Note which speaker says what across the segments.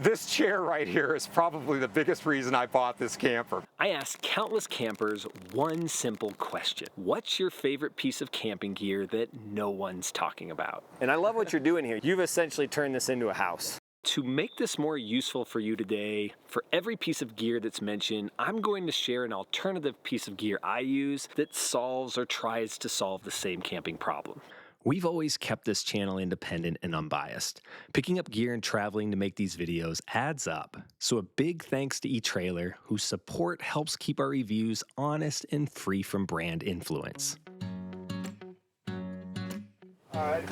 Speaker 1: This chair right here is probably the biggest reason I bought this camper.
Speaker 2: I asked countless campers one simple question. What's your favorite piece of camping gear that no one's talking about?
Speaker 3: And I love what you're doing here. You've essentially turned this into a house.
Speaker 2: To make this more useful for you today, for every piece of gear that's mentioned, I'm going to share an alternative piece of gear I use that solves or tries to solve the same camping problem. We've always kept this channel independent and unbiased. Picking up gear and traveling to make these videos adds up. So a big thanks to eTrailer, whose support helps keep our reviews honest and free from brand influence.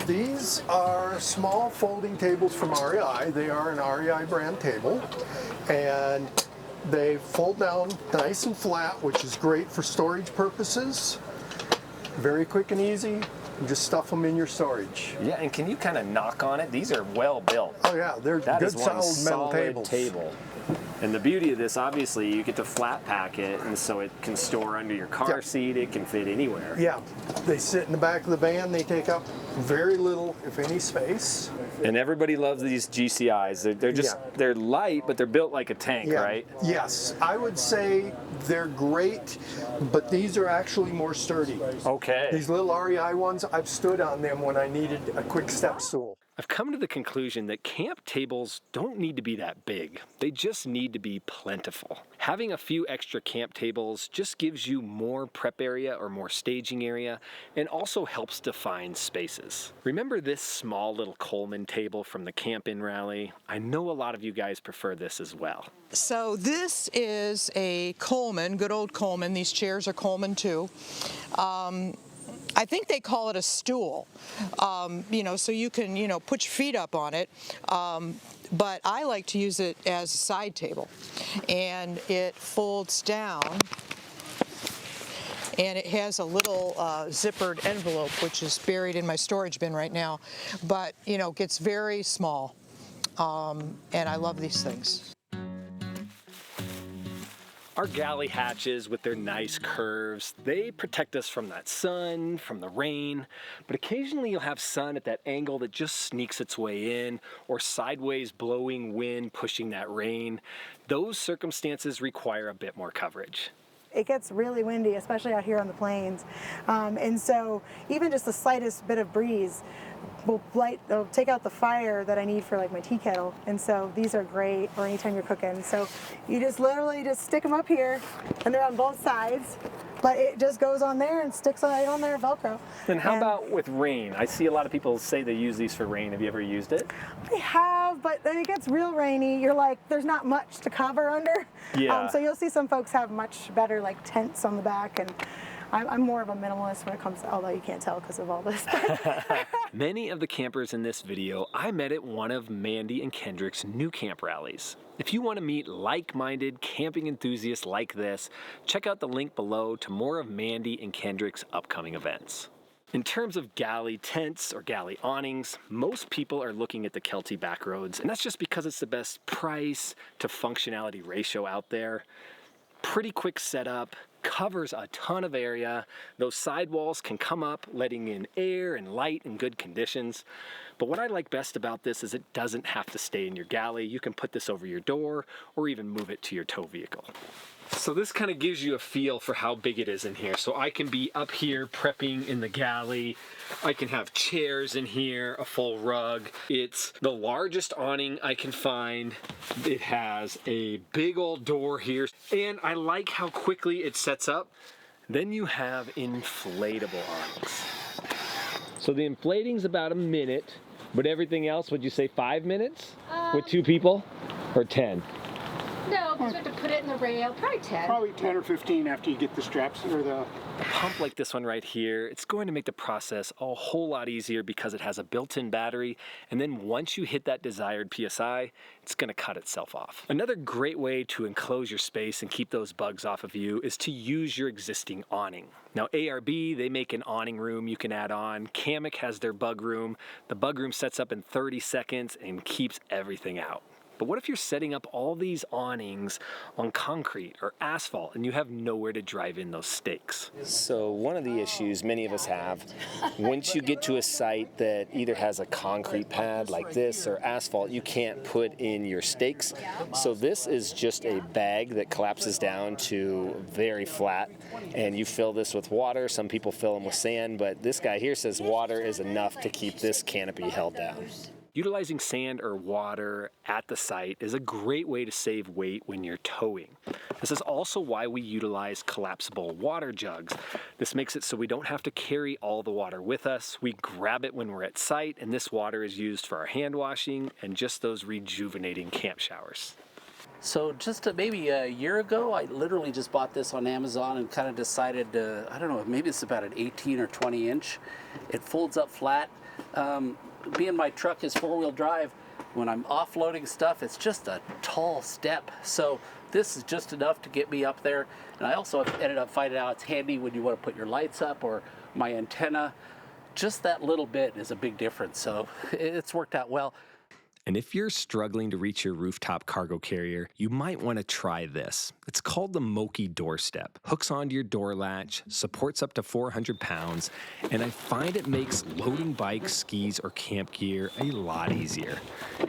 Speaker 4: These are small folding tables from REI. They are an REI brand table, and they fold down nice and flat, which is great for storage purposes. Very quick and easy. You just stuff them in your storage.
Speaker 3: Yeah, and can you kind of knock on it? These are well built.
Speaker 4: Oh yeah, they're
Speaker 3: That
Speaker 4: good
Speaker 3: is one
Speaker 4: solid metal tables.
Speaker 3: table. And the beauty of this, obviously, you get to flat pack it, and so it can store under your car seat. It can fit anywhere.
Speaker 4: Yeah, they sit in the back of the van. They take up very little, if any, space.
Speaker 3: And everybody loves these GCIs. They're just, they're light, but they're built like a tank, right?
Speaker 4: Yes, I would say they're great, but these are actually more sturdy.
Speaker 3: Okay.
Speaker 4: These little REI ones, I've stood on them when I needed a quick step stool.
Speaker 2: I've come to the conclusion that camp tables don't need to be that big. They just need to be plentiful. Having a few extra camp tables just gives you more prep area or more staging area, and also helps define spaces. Remember this small little Coleman table from the Camp In rally? I know a lot of you guys prefer this as well.
Speaker 5: So this is a Coleman, good old Coleman. These chairs are Coleman too. I think they call it a stool, so you can, put your feet up on it. But I like to use it as a side table. And it folds down, and it has a little zippered envelope, which is buried in my storage bin right now. But, gets very small. And I love these things.
Speaker 2: Our galley hatches with their nice curves, they protect us from that sun, from the rain, but occasionally you'll have sun at that angle that just sneaks its way in, or sideways blowing wind pushing that rain. Those circumstances require a bit more coverage.
Speaker 6: It gets really windy, especially out here on the plains. And so even just the slightest bit of breeze will take out the fire that I need for like my tea kettle. And so these are great for anytime you're cooking. So you just literally just stick them up here, and they're on both sides, but it just goes on there and sticks right on there, Velcro.
Speaker 2: And how about with rain? I see a lot of people say they use these for rain. Have you ever used it?
Speaker 6: I have, but then it gets real rainy. You're like, there's not much to cover under.
Speaker 2: Yeah.
Speaker 6: So you'll see some folks have much better like tents on the back, and I'm more of a minimalist when it comes to, although you can't tell because of all this.
Speaker 2: Many of the campers in this video I met at one of Mandy and Kendrick's new camp rallies. If you want to meet like-minded camping enthusiasts like this, check out the link below to more of Mandy and Kendrick's upcoming events. In terms of galley tents or galley awnings, most people are looking at the Kelty Backroads, and that's just because it's the best price to functionality ratio out there. Pretty quick setup, covers a ton of area. Those sidewalls can come up, letting in air and light in good conditions. But what I like best about this is it doesn't have to stay in your galley. You can put this over your door or even move it to your tow vehicle. So this kind of gives you a feel for how big it is in here. So I can be up here prepping in the galley. I can have chairs in here, a full rug. It's the largest awning I can find. It has a big old door here. And I like how quickly it sets up. Then you have inflatable awnings. So the inflating's about a minute, but everything else, would you say 5 minutes? With 2 people? Or 10?
Speaker 7: No, because we have to put it in the rail, probably 10.
Speaker 8: Probably 10 or 15 after you get the straps or the...
Speaker 2: A pump like this one right here, it's going to make the process a whole lot easier because it has a built-in battery, and then once you hit that desired PSI, it's going to cut itself off. Another great way to enclose your space and keep those bugs off of you is to use your existing awning. Now ARB, they make an awning room you can add on. Kammok has their bug room. The bug room sets up in 30 seconds and keeps everything out. But what if you're setting up all these awnings on concrete or asphalt and you have nowhere to drive in those stakes?
Speaker 3: So one of the issues many of us have, once you get to a site that either has a concrete pad like this or asphalt, you can't put in your stakes. So this is just a bag that collapses down to very flat, and you fill this with water. Some people fill them with sand, but this guy here says water is enough to keep this canopy held down.
Speaker 2: Utilizing sand or water at the site is a great way to save weight when you're towing. This is also why we utilize collapsible water jugs. This makes it so we don't have to carry all the water with us. We grab it when we're at site, and this water is used for our hand washing and just those rejuvenating camp showers.
Speaker 9: So just maybe a year ago, I literally just bought this on Amazon and kind of decided, I don't know, maybe it's about an 18 or 20 inch. It folds up flat. Being my truck is four-wheel drive, when I'm offloading stuff, it's just a tall step. So this is just enough to get me up there. And I also ended up finding out it's handy when you want to put your lights up or my antenna. Just that little bit is a big difference. So it's worked out well.
Speaker 2: And if you're struggling to reach your rooftop cargo carrier, you might want to try this. It's called the Moki Doorstep. Hooks onto your door latch, supports up to 400 pounds, and I find it makes loading bikes, skis, or camp gear a lot easier.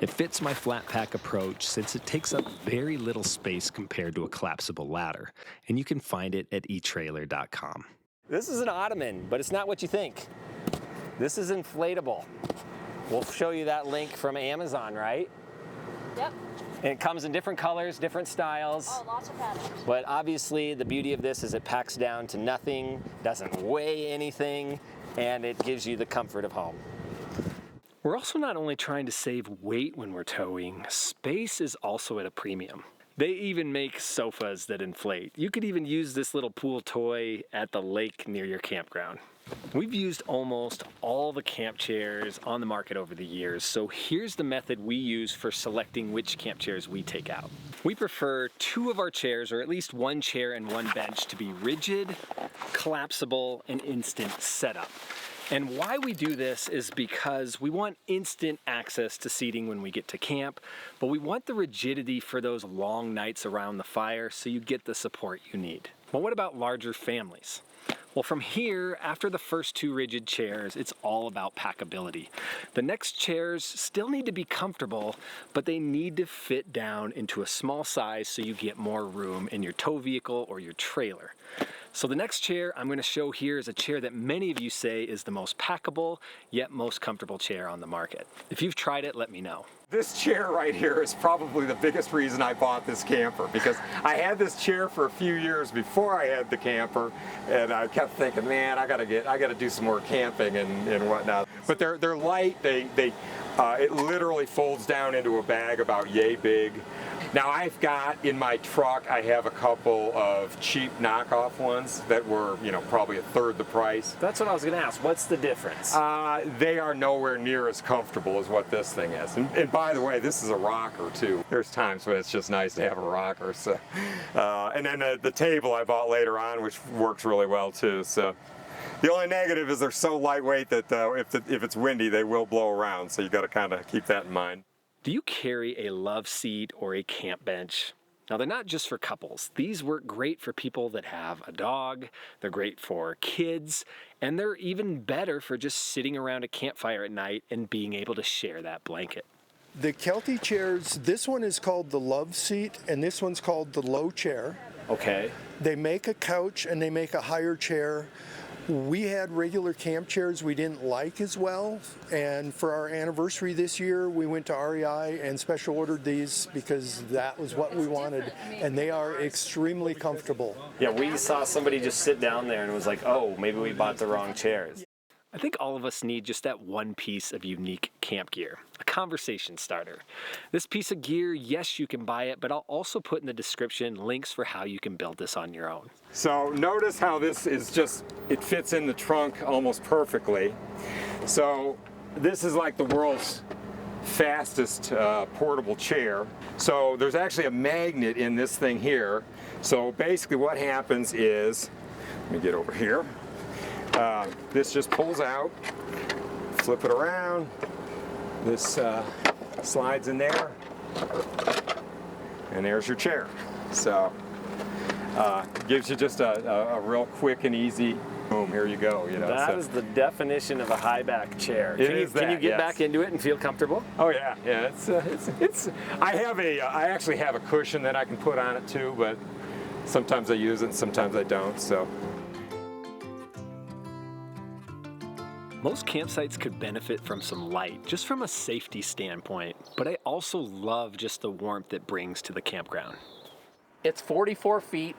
Speaker 2: It fits my flat pack approach since it takes up very little space compared to a collapsible ladder, and you can find it at eTrailer.com.
Speaker 3: This is an ottoman, but it's not what you think. This is inflatable. We'll show you that link from Amazon, right?
Speaker 7: Yep.
Speaker 3: And it comes in different colors, different styles.
Speaker 7: Oh, lots of patterns.
Speaker 3: But obviously the beauty of this is it packs down to nothing, doesn't weigh anything, and it gives you the comfort of home.
Speaker 2: We're also not only trying to save weight when we're towing, space is also at a premium. They even make sofas that inflate. You could even use this little pool toy at the lake near your campground. We've used almost all the camp chairs on the market over the years, so here's the method we use for selecting which camp chairs we take out. We prefer 2 of our chairs, or at least 1 chair and 1 bench, to be rigid, collapsible, and instant setup. And why we do this is because we want instant access to seating when we get to camp, but we want the rigidity for those long nights around the fire so you get the support you need. Well, what about larger families? Well, from here, after the first 2 rigid chairs, it's all about packability. The next chairs still need to be comfortable, but they need to fit down into a small size so you get more room in your tow vehicle or your trailer. So the next chair I'm going to show here is a chair that many of you say is the most packable, yet most comfortable chair on the market. If you've tried it, let me know.
Speaker 1: This chair right here is probably the biggest reason I bought this camper, because I had this chair for a few years before I had the camper, and I kept thinking, man, I gotta do some more camping and whatnot. But they're light. It literally folds down into a bag about yay big. Now I've got in my truck, I have a couple of cheap knockoff ones that were, probably a third the price.
Speaker 3: That's what I was going to ask. What's the difference?
Speaker 1: They are nowhere near as comfortable as what this thing is. And by the way, this is a rocker too. There's times when it's just nice to have a rocker. So, and then the table I bought later on, which works really well too. So. The only negative is they're so lightweight that if it's windy, they will blow around. So you got to kind of keep that in mind.
Speaker 2: Do you carry a love seat or a camp bench? Now, they're not just for couples. These work great for people that have a dog, they're great for kids, and they're even better for just sitting around a campfire at night and being able to share that blanket.
Speaker 4: The Kelty chairs, this one is called the love seat, and this one's called the low chair.
Speaker 3: Okay.
Speaker 4: They make a couch and they make a higher chair. We had regular camp chairs we didn't like as well, and for our anniversary this year, we went to REI and special ordered these because that was what we wanted, and they are extremely comfortable.
Speaker 3: Yeah, we saw somebody just sit down there and was like, oh, maybe we bought the wrong chairs.
Speaker 2: I think all of us need just that one piece of unique camp gear, a conversation starter. This piece of gear, yes, you can buy it, but I'll also put in the description links for how you can build this on your own.
Speaker 1: So notice how this is it fits in the trunk almost perfectly. So this is like the world's fastest portable chair. So there's actually a magnet in this thing here. So basically what happens is, let me get over here. This just pulls out, flip it around, this slides in there, And there's your chair. So gives you just a real quick and easy, boom, here you go. You know,
Speaker 3: that is the definition of a high back chair. Can you get back into it and feel comfortable?
Speaker 1: Oh yeah, yeah. It's. I actually have a cushion that I can put on it too, but sometimes I use it and sometimes I don't. So.
Speaker 2: Most campsites could benefit from some light, just from a safety standpoint, but I also love just the warmth it brings to the campground.
Speaker 9: It's 44 feet.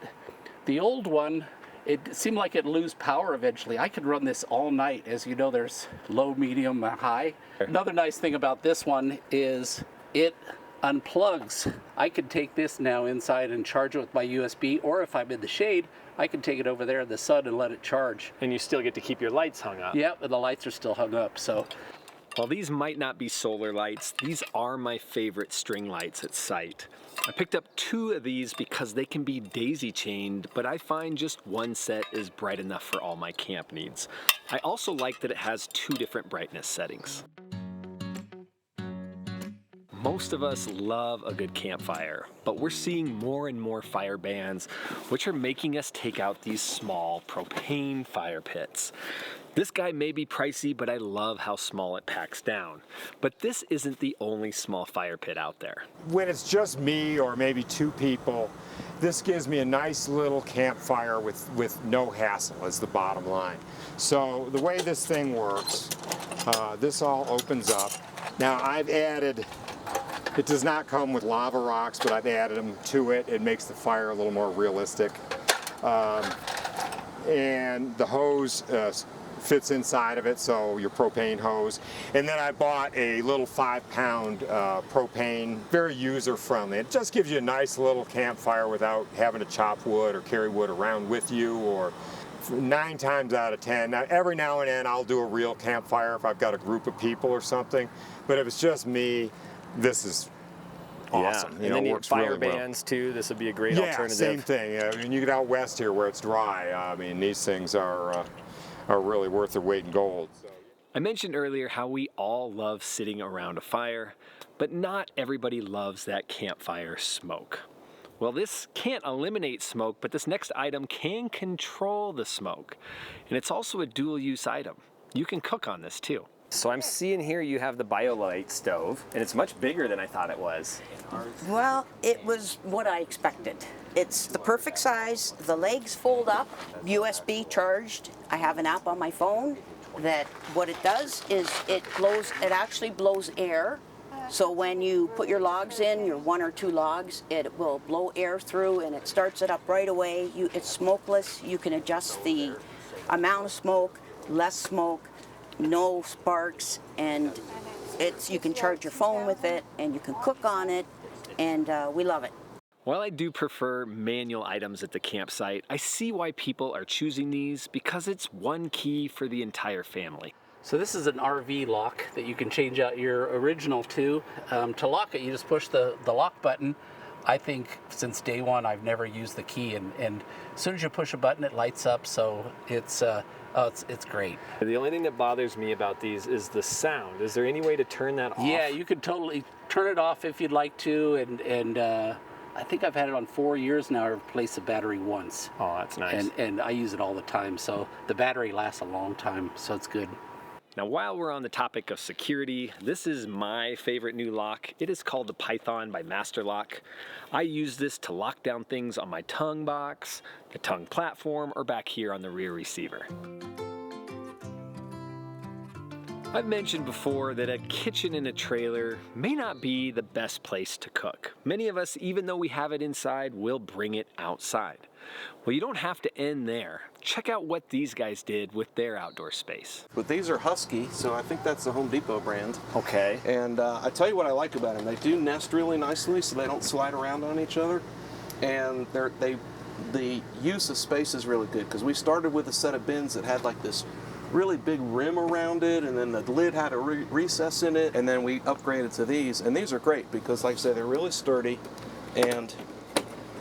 Speaker 9: The old one, it seemed like it'd lose power eventually. I could run this all night. As you know, there's low, medium, and high. Another nice thing about this one is it unplugs. I could take this now inside and charge it with my USB, or if I'm in the shade, I can take it over there in the sun and let it charge.
Speaker 3: And you still get to keep your lights hung up.
Speaker 9: Yep, and the lights are still hung up, so.
Speaker 2: While these might not be solar lights, these are my favorite string lights at site. I picked up 2 of these because they can be daisy chained, but I find just one set is bright enough for all my camp needs. I also like that it has 2 different brightness settings. Most of us love a good campfire, but we're seeing more and more fire bans, which are making us take out these small propane fire pits. This guy may be pricey, but I love how small it packs down. But this isn't the only small fire pit out there.
Speaker 1: When it's just me or maybe 2 people, this gives me a nice little campfire with no hassle is the bottom line. So the way this thing works, this all opens up. Now I've added, it does not come with lava rocks, but I've added them to it. It makes the fire a little more realistic. And the hose fits inside of it, so your propane hose. And then I bought a little 5-pound propane, very user-friendly. It just gives you a nice little campfire without having to chop wood or carry wood around with you, or 9 times out of 10. Now, every now and then I'll do a real campfire if I've got a group of people or something, but if it's just me, this is awesome.
Speaker 3: Yeah, and then you have fire bans too. This would be a great alternative.
Speaker 1: Same thing. I mean, you get out west here where it's dry. I mean, these things are really worth their weight in gold.
Speaker 2: I mentioned earlier how we all love sitting around a fire, but not everybody loves that campfire smoke. Well, this can't eliminate smoke, but this next item can control the smoke. And it's also a dual-use item. You can cook on this too.
Speaker 3: So I'm seeing here you have the BioLite stove, and it's much bigger than I thought it was.
Speaker 10: Well, it was what I expected. It's the perfect size, the legs fold up, USB charged. I have an app on my phone that what it does is it actually blows air. So when you put your logs in, your 1 or 2 logs, it will blow air through and it starts it up right away. It's smokeless. You can adjust the amount of smoke, less smoke, no sparks, and you can charge your phone with it and you can cook on it, and we love it.
Speaker 2: While I do prefer manual items at the campsite, I see why people are choosing these because it's one key for the entire family.
Speaker 9: So this is an RV lock that you can change out your original to. To lock it, you just push the lock button. I think since day one, I've never used the key, and as soon as you push a button, it lights up, so it's great.
Speaker 3: The only thing that bothers me about these is the sound. Is there any way to turn that off?
Speaker 9: Yeah, you could totally turn it off if you'd like to, and I think I've had it on 4 years now. I replaced the battery once.
Speaker 3: Oh, that's nice.
Speaker 9: And I use it all the time, so the battery lasts a long time, so it's good.
Speaker 2: Now, while we're on the topic of security, this is my favorite new lock. It is called the Python by Master Lock. I use this to lock down things on my tongue box, the tongue platform, or back here on the rear receiver. I've mentioned before that a kitchen in a trailer may not be the best place to cook. Many of us, even though we have it inside, will bring it outside. Well, you don't have to end there. Check out what these guys did with their outdoor space.
Speaker 11: But these are Husky, so I think that's the Home Depot brand.
Speaker 3: Okay.
Speaker 11: And I tell you what I like about them. They do nest really nicely, so they don't slide around on each other. And the use of space is really good, because we started with a set of bins that had like this really big rim around it, and then the lid had a recess in it, and then we upgraded to these. And these are great because, like I said, they're really sturdy, and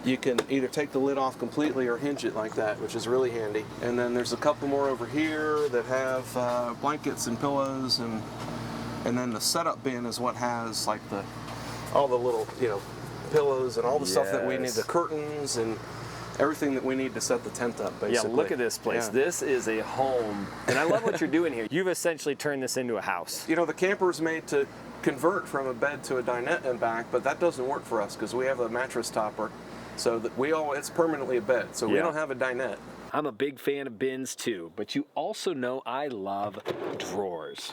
Speaker 11: you can either take the lid off completely or hinge it like that, which is really handy. And then there's a couple more over here that have blankets and pillows, and then the setup bin is what has like the all the little, you know, pillows and all the stuff that we need,
Speaker 3: Yes.
Speaker 11: the curtains and everything that we need to set the tent up, basically.
Speaker 3: Yeah, look at this place.
Speaker 11: Yeah.
Speaker 3: This is a home. And I love what you're doing here. You've essentially turned this into a house.
Speaker 11: You know, the camper's made to convert from a bed to a dinette and back, but that doesn't work for us because we have a mattress topper. So that it's permanently a bed. So we
Speaker 3: Yeah.
Speaker 11: don't have a dinette.
Speaker 2: I'm a big fan of bins too, but you also know I love drawers.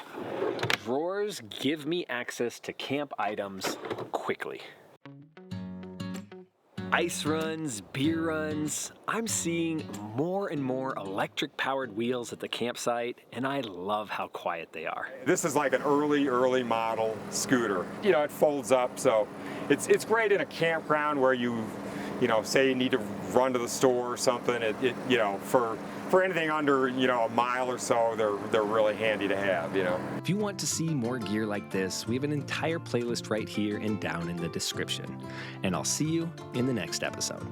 Speaker 2: Drawers give me access to camp items quickly. Ice runs, beer runs. I'm seeing more and more electric powered wheels at the campsite, and I love how quiet they are.
Speaker 1: This is like an early model scooter. You know, it folds up, so it's great in a campground where you know, say you need to run to the store or something. You know, for anything under, you know, a mile or so, they're really handy to have, you know.
Speaker 2: If you want to see more gear like this, we have an entire playlist right here and down in the description. And I'll see you in the next episode.